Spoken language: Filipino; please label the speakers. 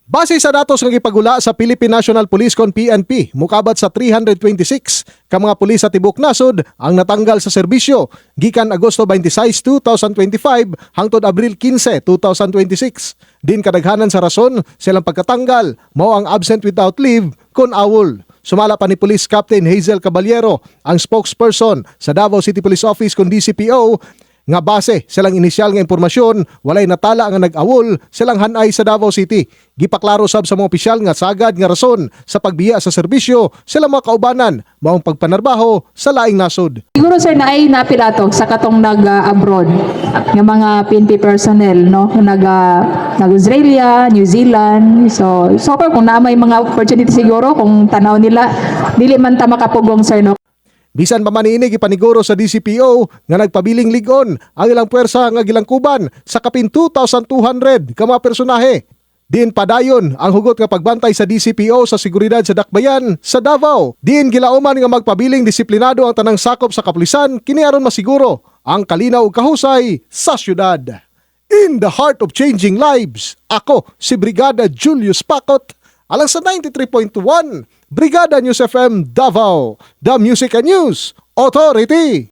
Speaker 1: Base sa datos ng ipagula sa Philippine National Police kon PNP, mukabat sa 326 ka mga pulis sa tibuok nasod ang natanggal sa serbisyo gikan Agosto 26, 2025 hangtod Abril 15, 2026. Din kadaghanan sa rason silang pagkatanggal mao ang absent without leave kon awol. Sumala pa ni Police Captain Hazel Caballero, ang spokesperson sa Davao City Police Office kon DCPO, nga base silang inisyal nga impormasyon walay natala nga nag-awol silang hanay sa Davao City. Gipaklaro sab sa mga opisyal nga sagad nga rason sa pagbiya sa serbisyo silang mga kaubanan maong pagpanarbaho sa laing nasod.
Speaker 2: Siguro sir na ay napilato sa katong nag-abroad nga mga PNP personnel no nag-Australia, New Zealand. So far kung na may mga opportunity siguro kung tanaw nila dili man ta makapugong sir no.
Speaker 1: Bisan pa man ini gipaniguro sa DCPO nga nagpabiling ligon ang ilang puwersa nga gilangkuban sa kapin 2,200 ka mga personahe. Diin padayon ang hugot nga pagbantay sa DCPO sa seguridad sa Dakbayan sa Davao. Diin gilauman nga magpabiling disiplinado ang tanang sakop sa kapulisan kini aron masiguro ang kalinaw ug kahusay sa syudad. In the heart of changing lives, ako si Brigada Julius Pacot alang sa 93.1 Brigada News FM Davao, the Music and News Authority.